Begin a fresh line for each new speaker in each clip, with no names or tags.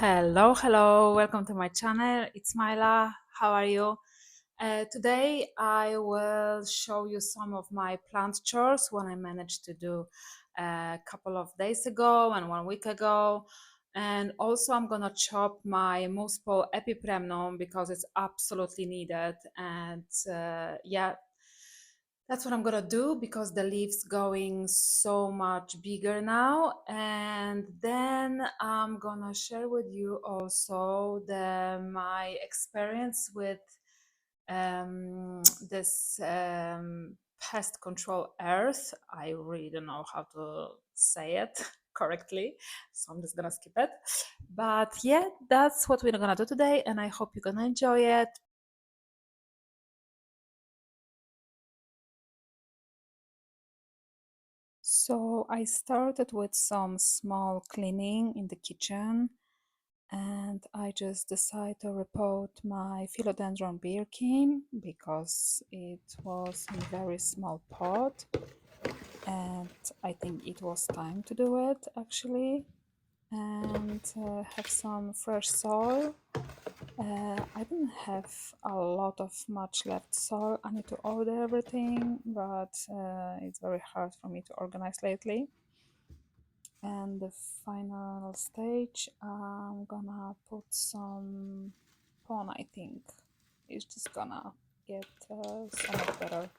Hello, welcome to my channel. It's Myla. How are you? Today I will show you some of my plant chores what I managed to do a couple of days ago and 1 week ago. And also I'm gonna chop my Muspel Epipremnum because it's absolutely needed. And yeah, that's what I'm gonna do because the leaves going so much bigger now. And then I'm gonna share with you also my experience with this pest control earth. I really don't know how to say it correctly, so I'm just gonna skip it. But yeah, that's what we're gonna do today, and I hope you're gonna enjoy it. So I started with some small cleaning in the kitchen, and I just decided to repot my philodendron birkin because it was in a very small pot, and I think it was time to do it actually, and have some fresh soil. I didn't have a lot of much left soil. I need to order everything, but it's very hard for me to organize lately. And the final stage, I'm gonna put some pawn. I think it's just gonna get so much better.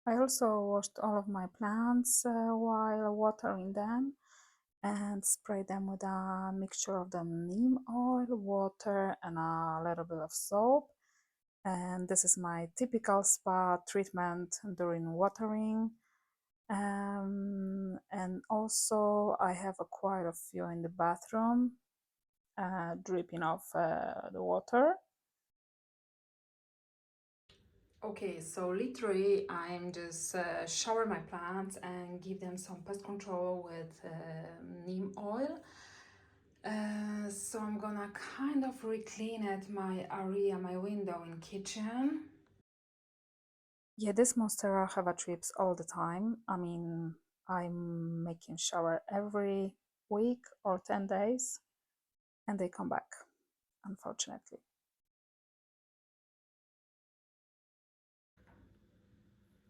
I also washed all of my plants while watering them and spray them with a mixture of the neem oil, water, and a little bit of soap. And this is my typical spa treatment during watering. And also I have quite a few in the bathroom dripping off the water. Okay, so literally I'm just shower my plants and give them some pest control with neem oil. So I'm gonna kind of re-clean it, my area, my window in kitchen. Yeah, this monstera have a trips all the time. I mean, I'm making shower every week or 10 days and they come back, unfortunately.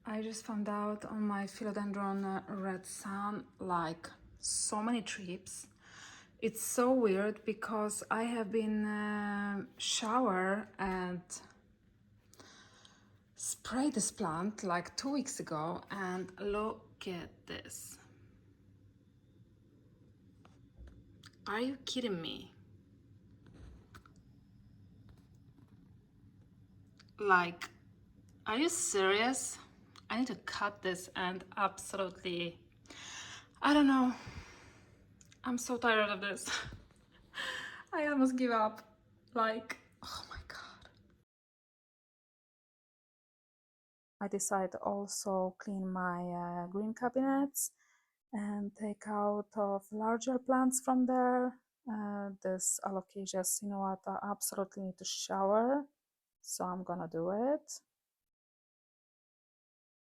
I just found out on my philodendron red sun, like so many trips. It's so weird because I have been shower and spray this plant like 2 weeks ago, and look at this. Are you kidding me? Like, are you serious? I need to cut this and absolutely, I don't know. I'm so tired of this. I almost give up. Like, oh my god. I decided to also clean my green cabinets and take out of larger plants from there. This Alocasia sinuata absolutely need to shower, so I'm gonna do it.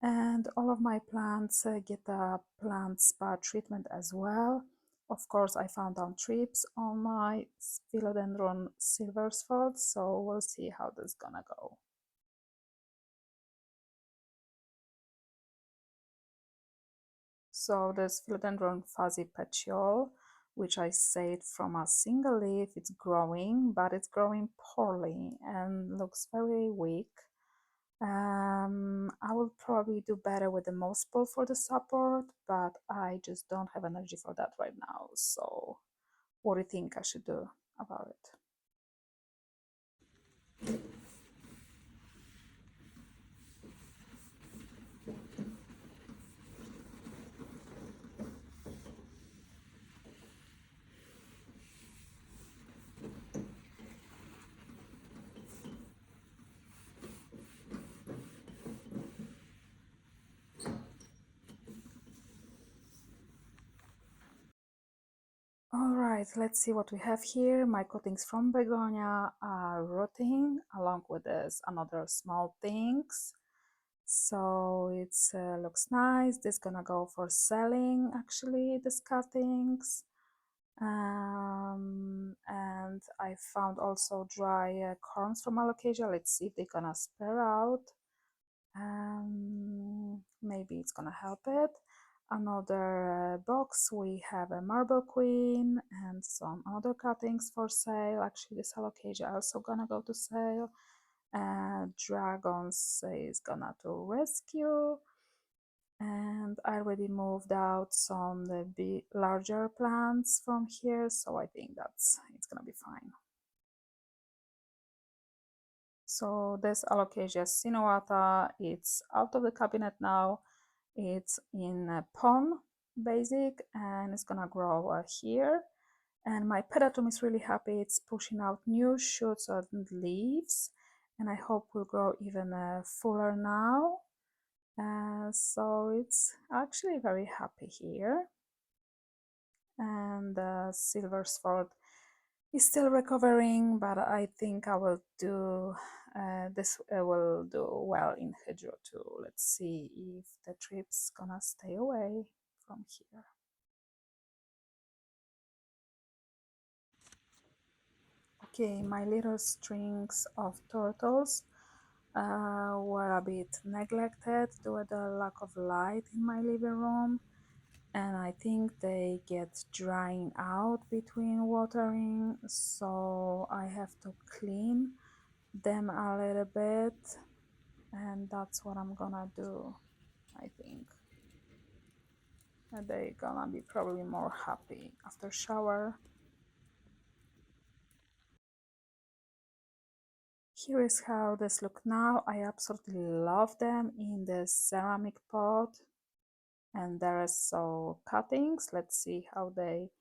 And all of my plants get a plant spa treatment as well. Of course, I found down trips on my philodendron silversford, so we'll see how this is gonna go. So this philodendron fuzzy petiole, which I saved from a single leaf, it's growing, but it's growing poorly and looks very weak. I will probably do better with the moss ball for the support, but I just don't have energy for that right now. So what do you think I should do about it? All right, let's see what we have here. My cuttings from begonia are rotting along with this another small things. So it looks nice. This is gonna go for selling actually, these cuttings. And I found also dry corns from alocasia. Let's see if they're gonna spare out. Maybe it's gonna help it. Another box, we have a marble queen and some other cuttings for sale. Actually, this alocasia also gonna go to sale. Dragons is gonna to rescue. And I already moved out some the larger plants from here, so I think it's gonna be fine. So this Alocasia sinuata, it's out of the cabinet now. It's in a pon basic and it's gonna grow here. And my pedatum is really happy. It's pushing out new shoots and leaves, and I hope will grow even fuller now. So it's actually very happy here. And silver sword is still recovering, but I think I will do this will do well in hedgerow too. Let's see if the trip's gonna stay away from here. Okay, my little strings of turtles were a bit neglected due to the lack of light in my living room, and I think they get drying out between watering, so I have to clean them a little bit, and that's what I'm gonna do. I think they're gonna be probably more happy after shower. Here is how this look now. I absolutely love them in the ceramic pot, and there are so cuttings. Let's see how they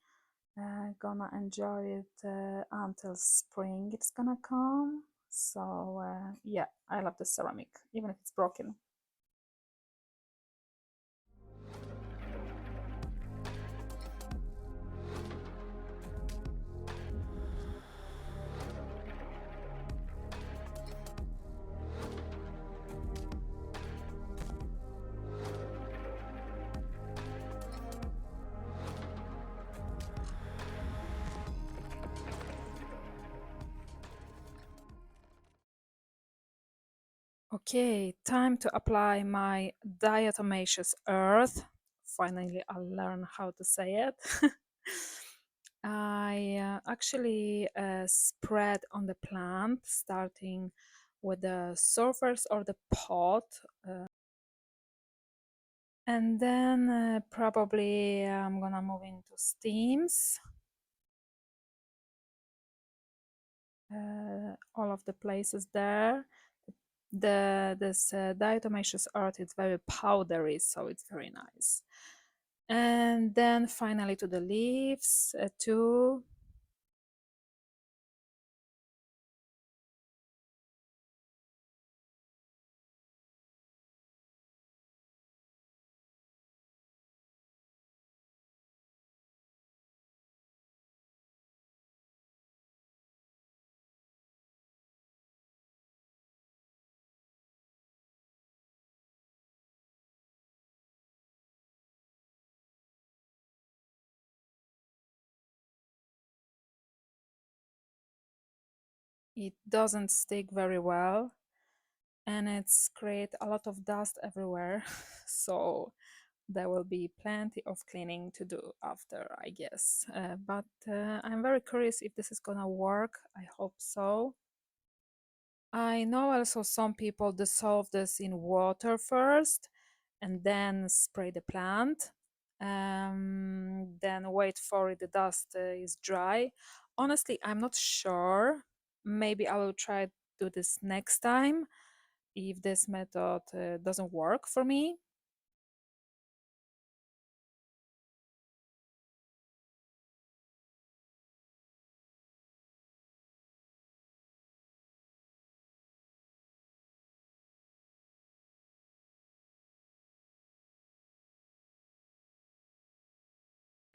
gonna enjoy it until spring it's gonna come. So yeah, I love the ceramic even if it's broken. Okay, time to apply my diatomaceous earth. Finally, I'll learn how to say it. I actually spread on the plant, starting with the surface or the pot, and then probably I'm gonna move into steams. All of the places there. This diatomaceous earth is very powdery, so it's very nice. And then finally to the leaves too. It doesn't stick very well and it's create a lot of dust everywhere. So there will be plenty of cleaning to do after, I guess. But I'm very curious if this is gonna work. I hope so. I know also some people dissolve this in water first and then spray the plant. Then wait for it, the dust is dry. Honestly, I'm not sure. Maybe I will try to do this next time if this method doesn't work for me.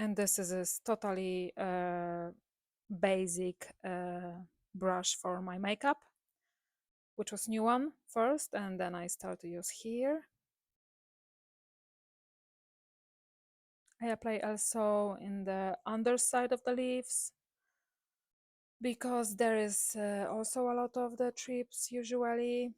And this is a totally basic brush for my makeup, which was new one first, and then I start to use here. I apply also in the underside of the leaves because there is also a lot of the trips usually.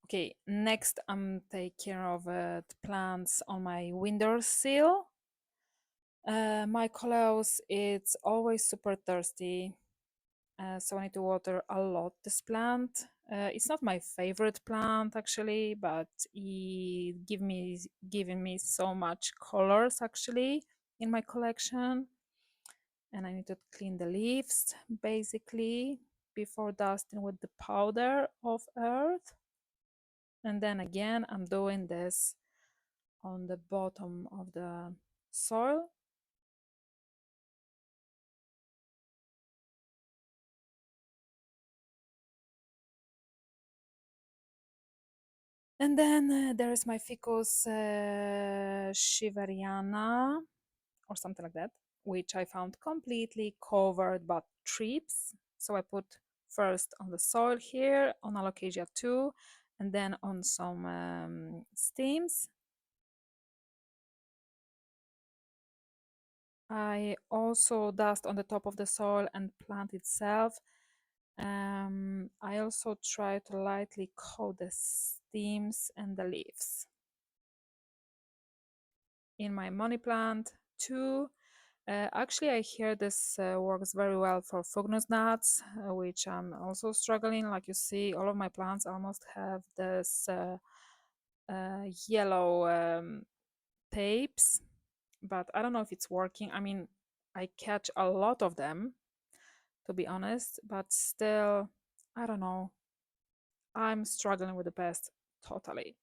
Okay, next I'm take care of the plants on my windowsill. My clothes, it's always super thirsty, so I need to water a lot this plant. It's not my favorite plant actually, but it giving me so much colors actually in my collection. And I need to clean the leaves basically before dusting with the powder of earth. And then again, I'm doing this on the bottom of the soil. And then there is my ficus shiveriana or something like that, which I found completely covered by trips. So I put first on the soil here on alocasia 2 and then on some stems. I also dust on the top of the soil and plant itself. I also try to lightly coat the stems and the leaves. In my money plant too, actually I hear this works very well for fungus gnats, which I'm also struggling. Like you see, all of my plants almost have this yellow tapes, but I don't know if it's working. I mean, I catch a lot of them, to be honest, but still, I don't know. I'm struggling with the pest totally.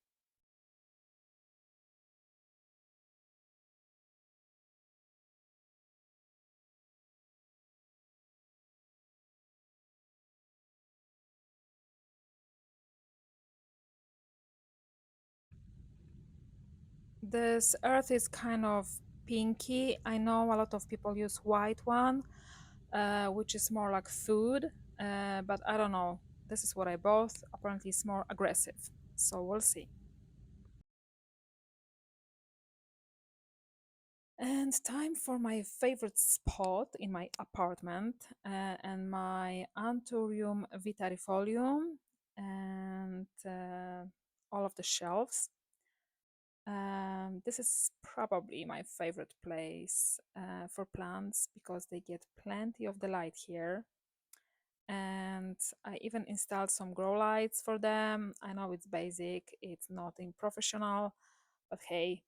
This earth is kind of pinky. I know a lot of people use white one, which is more like food, but I don't know. This is what I bought. Apparently, it's more aggressive, so we'll see. And time for my favorite spot in my apartment and my Anthurium vitarifolium and all of the shelves. This is probably my favorite place for plants because they get plenty of the light here. And I even installed some grow lights for them. I know it's basic, it's nothing professional, but hey,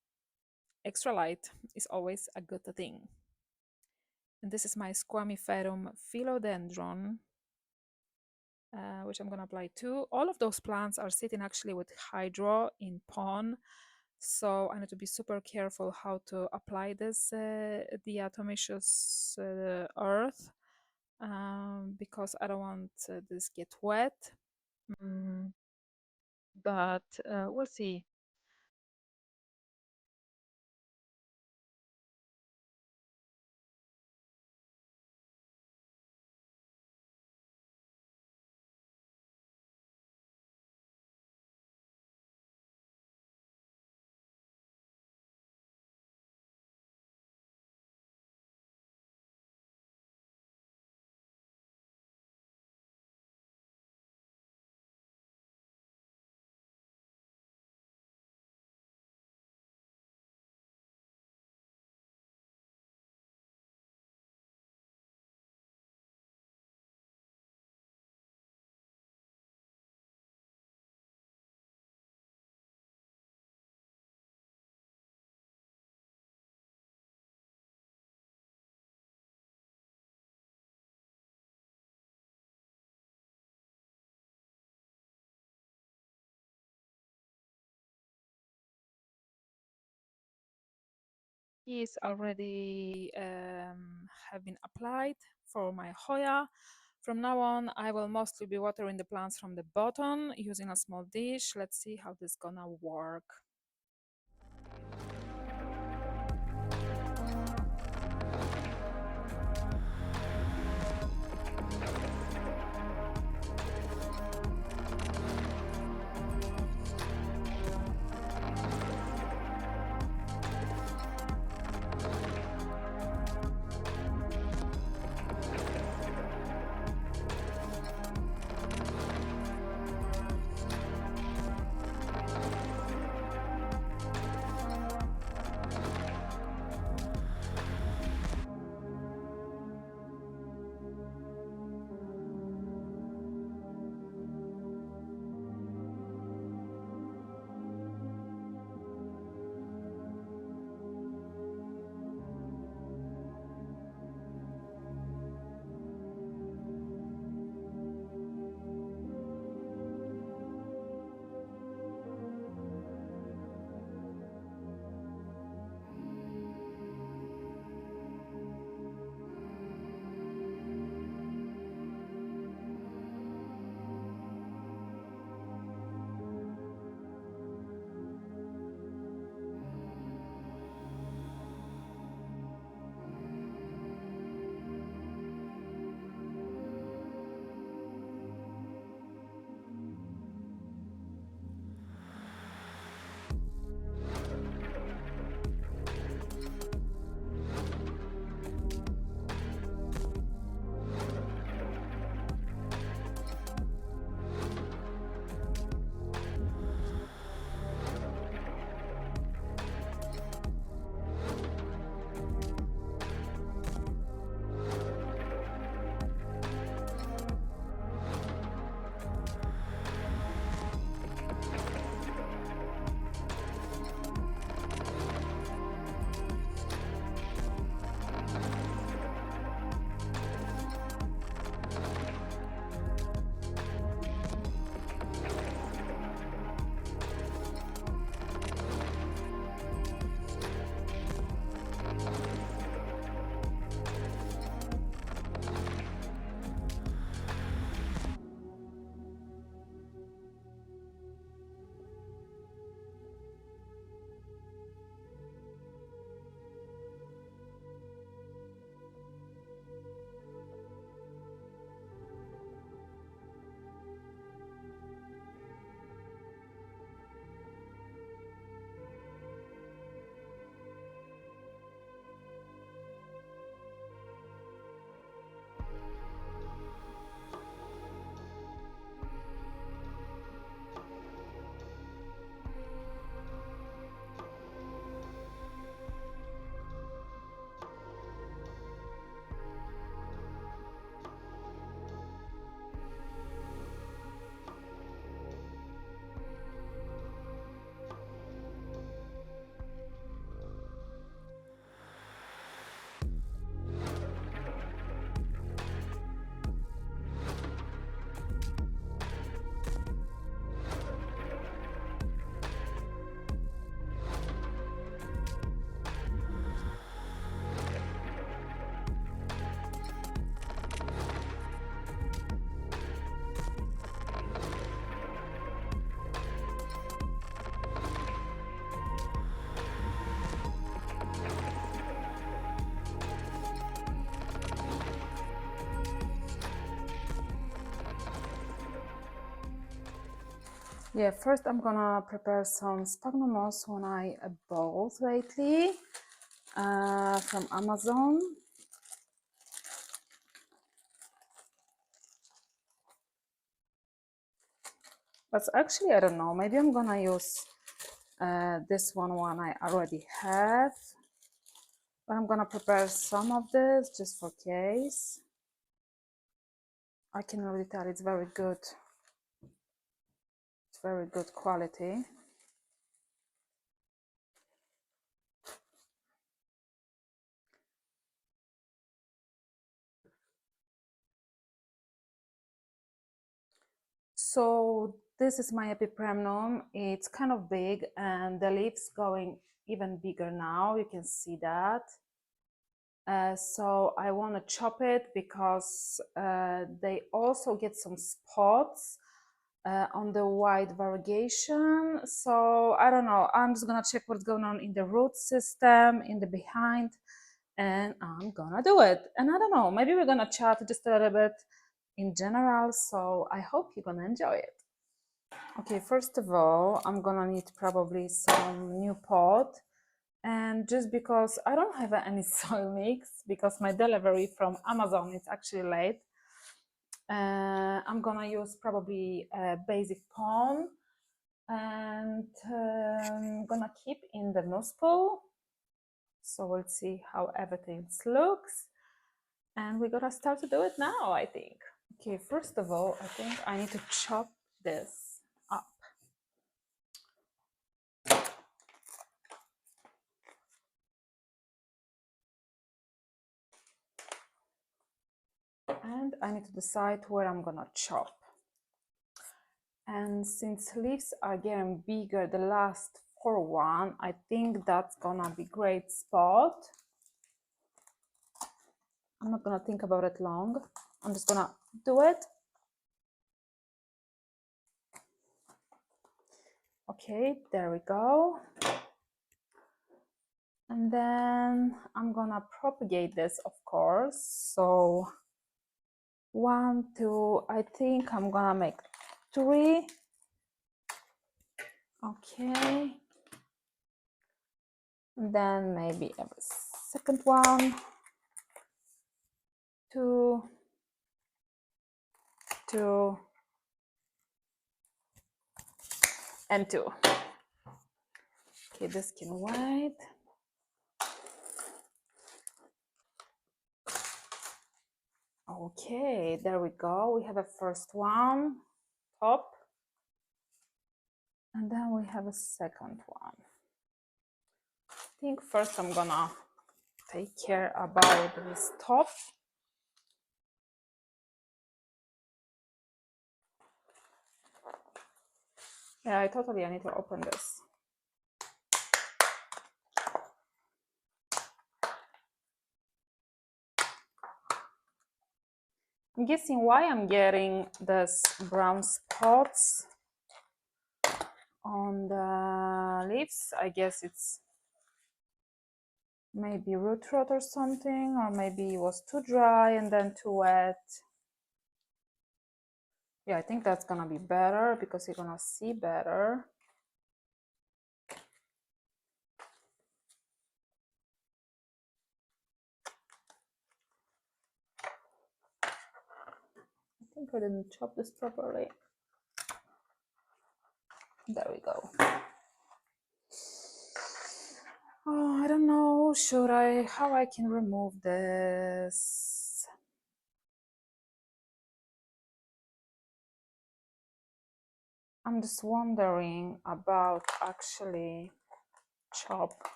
extra light is always a good thing. And this is my Squamiferum philodendron, which I'm gonna apply to. All of those plants are sitting actually with hydro in pond, so I need to be super careful how to apply this diatomaceous earth because I don't want this get wet. Mm, but we'll see. is already have been applied for my Hoya. From now on, I will mostly be watering the plants from the bottom using a small dish. Let's see how this is gonna work. Yeah, first I'm gonna prepare some sphagnum moss when I bought lately from Amazon. But actually, I don't know, maybe I'm gonna use this one I already have. But I'm gonna prepare some of this just for case. I can really tell it's very good. It's very good quality. So this is my Epipremnum. It's kind of big and the leaves going even bigger now, you can see that. So I want to chop it because they also get some spots on the white variegation. So I don't know, I'm just gonna check what's going on in the root system, in the behind, and I'm gonna do it. And I don't know, maybe we're gonna chat just a little bit in general, so I hope you're gonna enjoy it. Okay, first of all, I'm gonna need probably some new pot. And just because I don't have any soil mix, because my delivery from Amazon is actually late, I'm gonna use probably a basic pond, and gonna keep in the moose pool. So we'll see how everything looks, and we're gonna start to do it now, I think. Okay, first of all, I think I need to chop this up. And I need to decide where I'm gonna chop. And since leaves are getting bigger, the last for one, I think that's gonna be great spot. I'm not gonna think about it long. I'm just gonna do it. Okay, there we go. And then I'm gonna propagate this, of course. So 1, 2, I think I'm gonna make 3. Okay. And then maybe every second one. 2, 2, and 2. Okay, this can wait. Okay, there we go. We have a first one, top, and then we have a second one. I think first I'm gonna take care about this top. Yeah, I need to open this. I'm guessing why I'm getting this brown spots on the leaves. I guess it's maybe root rot or something, or maybe it was too dry and then too wet. Yeah, I think that's gonna be better because you're gonna see better. I think I didn't chop this properly. There we go. Oh, I don't know, how I can remove this? I'm just wondering about actually chop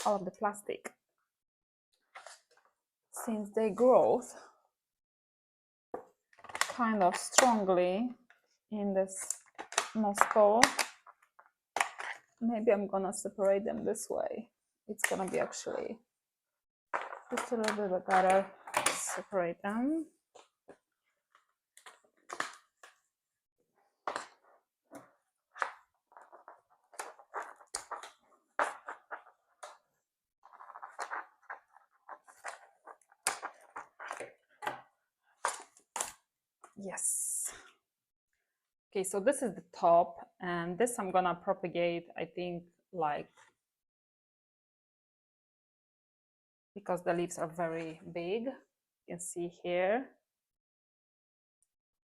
all of the plastic. Since they grow kind of strongly in this moss pole, maybe I'm gonna separate them this way. It's gonna be actually just a little bit better to separate them. Yes. Okay, so this is the top, and this I'm gonna propagate, I think, like, because the leaves are very big. You can see here.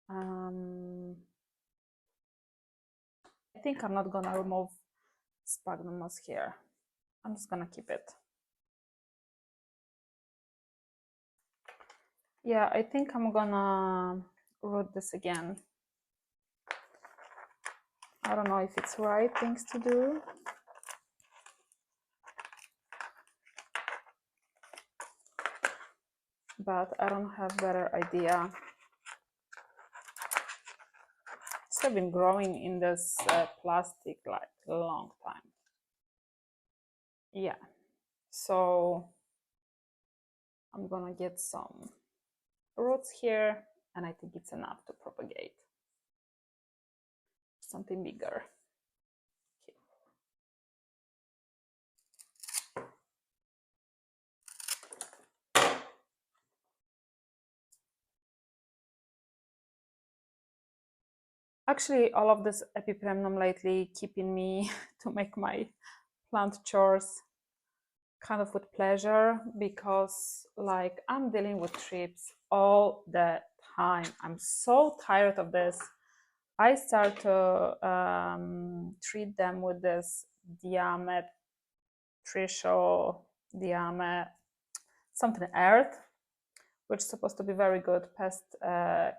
I think I'm not gonna remove sphagnum moss here. I'm just gonna keep it. Yeah, I think I'm gonna root this again. I don't know if it's right things to do. But I don't have better idea. It's have been growing in this plastic like a long time. yeah, so I'm gonna get some roots here, and I think it's enough to propagate something bigger. Actually, all of this Epipremnum lately keeping me to make my plant chores kind of with pleasure, because like I'm dealing with thrips all the time. I'm so tired of this. I start to treat them with this Diatomaceous, something earth, which is supposed to be very good pest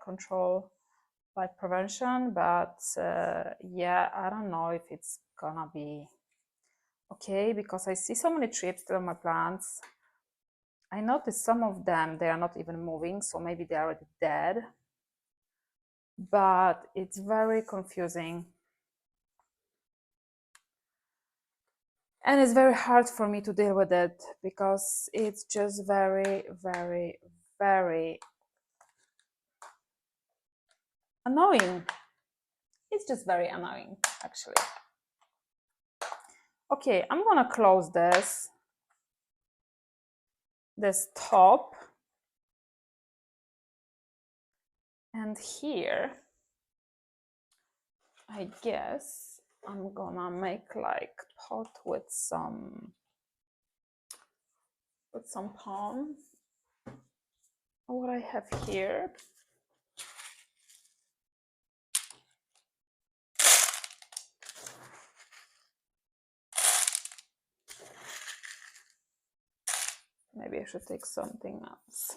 control, like prevention, but yeah, I don't know if it's gonna be okay, because I see so many thrips still on my plants. I noticed some of them, they are not even moving, so maybe they're already dead, but it's very confusing. And it's very hard for me to deal with it, because it's just very, very, very annoying. It's just very annoying, actually. Okay, I'm gonna close this top, and here I guess I'm gonna make like pot with some palm. What I have here, maybe I should take something else.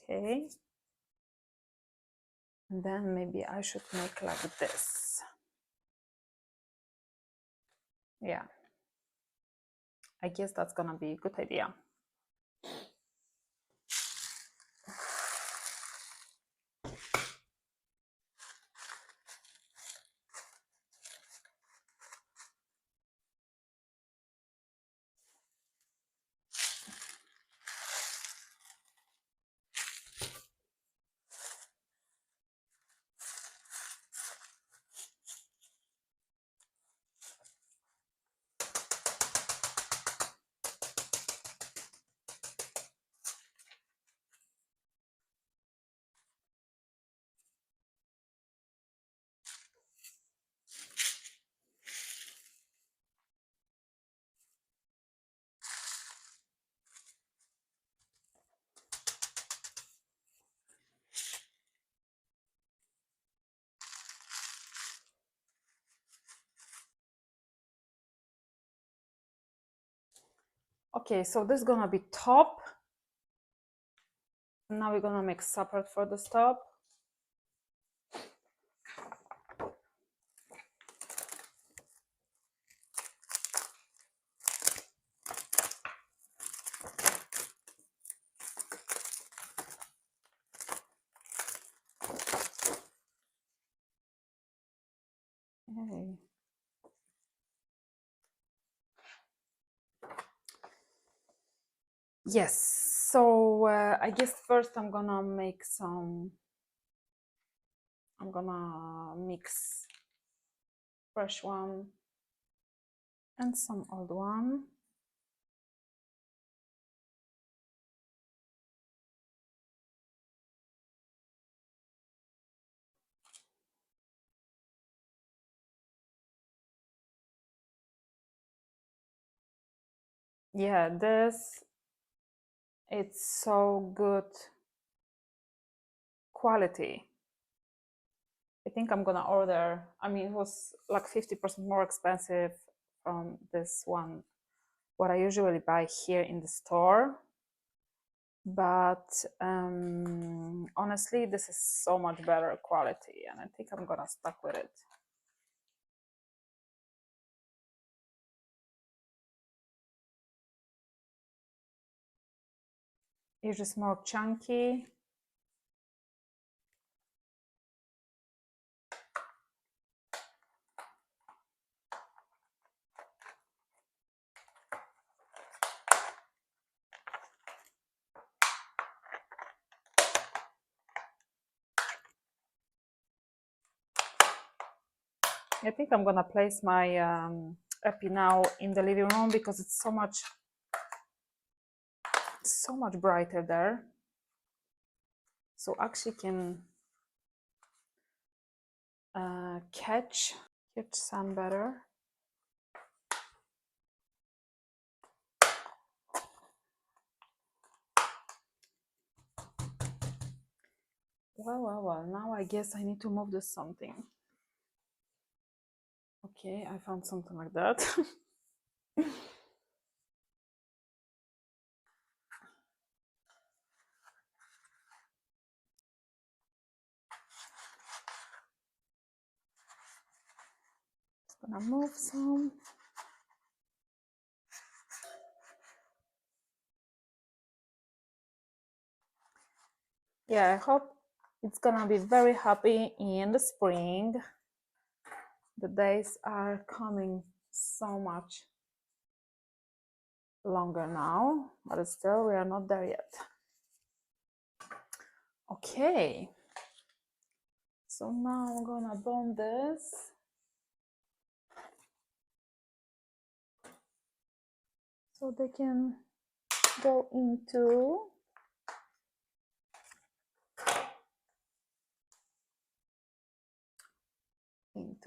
Okay, and then maybe I should make like this. Yeah, I guess that's gonna be a good idea. Okay, so this is gonna be top. Now we're gonna make separate for the top. Okay. Yes, so I guess first I'm gonna mix fresh one and some old one. Yeah, it's so good quality. I think I'm gonna order. I mean, it was like 50% more expensive from this one, what I usually buy here in the store. But honestly, this is so much better quality, and I think I'm gonna stuck with it. It's just more chunky. I think I'm gonna place my Epi now in the living room because it's so much brighter there. So actually can catch sun better. Well, now I guess I need to move this something. Okay, I found something like that. Just gonna move some. Yeah, I hope it's gonna be very happy in the spring. The days are coming so much longer now, but still we are not there yet. Okay, so now I'm gonna bond this. So they can go into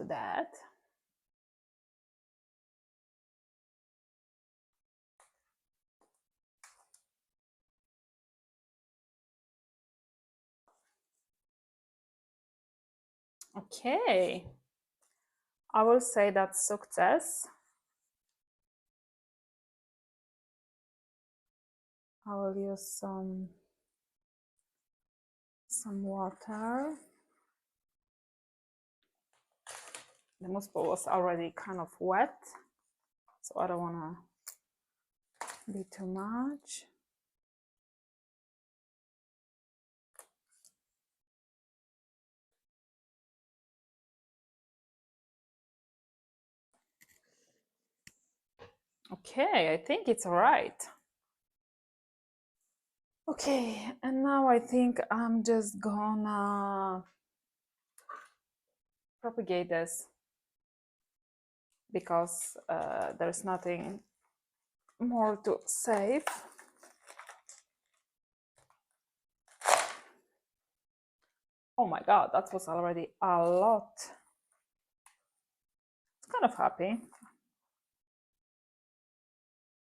that. Okay, I will say that's success. I will use some water. The moose ball was already kind of wet, so I don't want to be too much. Okay, I think it's all right. Okay, and now I think I'm just gonna propagate this because there's nothing more to save. Oh my god, that was already a lot. It's kind of happy.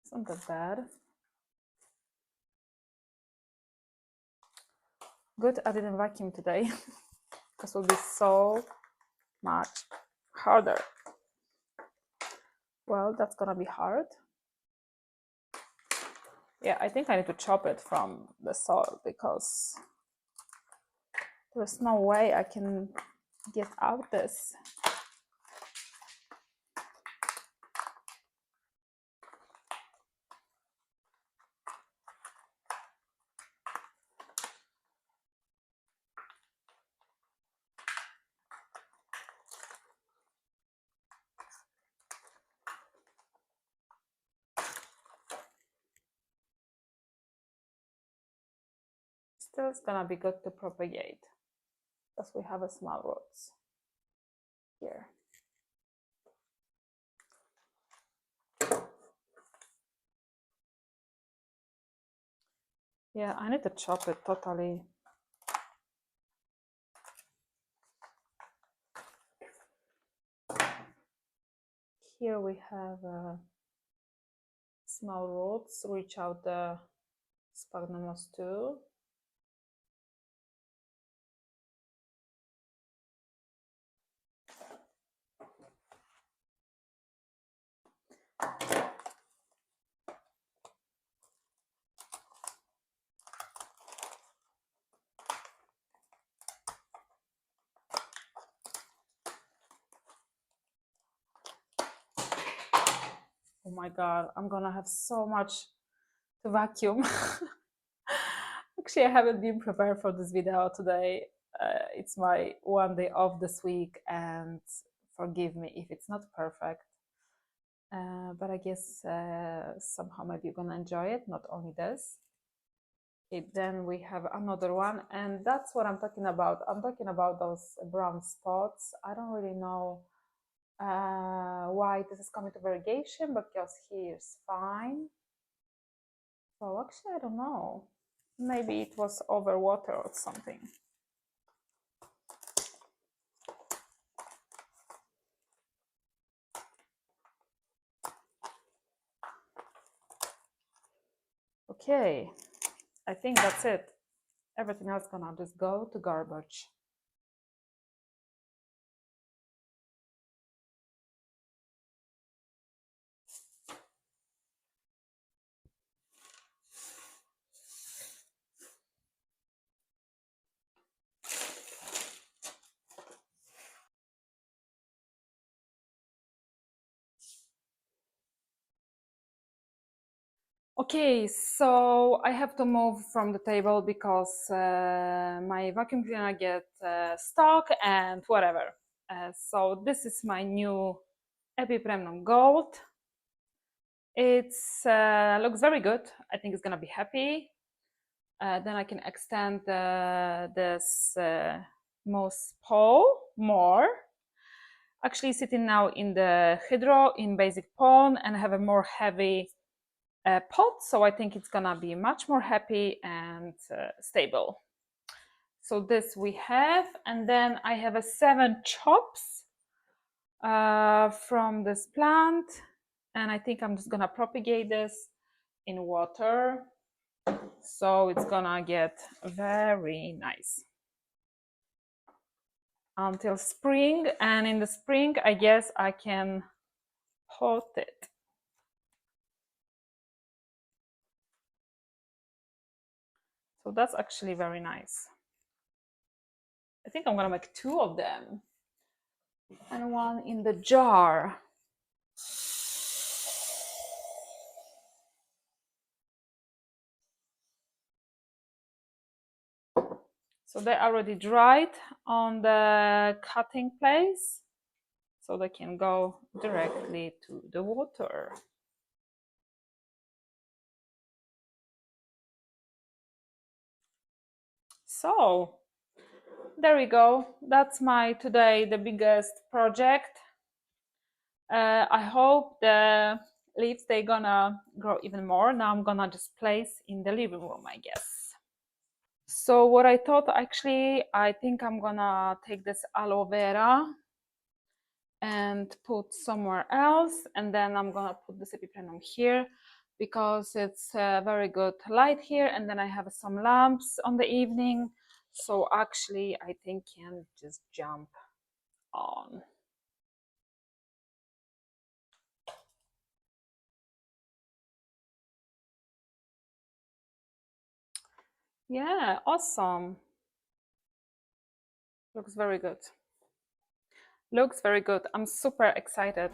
It's not that bad. Good, I didn't vacuum today. This will be so much harder. Well, that's gonna be hard. Yeah, I think I need to chop it from the soil because there's no way I can get out this. Still, it's gonna be good to propagate because we have a small roots here. Yeah, I need to chop it totally. Here we have small roots, reach out the sphagnum too. Oh my god, I'm gonna have so much to vacuum. Actually, I haven't been prepared for this video today. It's my one day off this week, and forgive me if it's not perfect. But I guess somehow maybe you're gonna enjoy it, not only this. Okay, then we have another one, and that's what I'm talking about. I'm talking about those brown spots. I don't really know Why this is coming to variegation? Because he is fine. So actually, I don't know. Maybe it was overwater or something. Okay, I think that's it. Everything else gonna just go to garbage. Okay, so I have to move from the table because my vacuum cleaner get stuck and whatever. So this is my new Epipremnum Gold. It's looks very good. I think it's gonna be happy. Then I can extend this moss pole more. Actually sitting now in the hydro in basic pond and have a more heavy pot, so I think it's gonna be much more happy and stable. So this we have, and then I have a 7 chops from this plant, and I think I'm just gonna propagate this in water, so it's gonna get very nice until spring. And in the spring, I guess I can pot it. So that's actually very nice. I think I'm gonna make 2 of them and 1 in the jar. So they already dried on the cutting place, so they can go directly to the water. So there we go. That's my today the biggest project. I hope the leaves they gonna grow even more. Now I'm gonna just place in the living room, I guess. So what I thought, actually, I think I'm gonna take this aloe vera and put somewhere else, and then I'm gonna put this Epipremnum here because it's very good light here, and then I have some lamps on the evening, so actually I think can just jump on. Yeah, awesome. Looks very good. Looks very good. I'm super excited.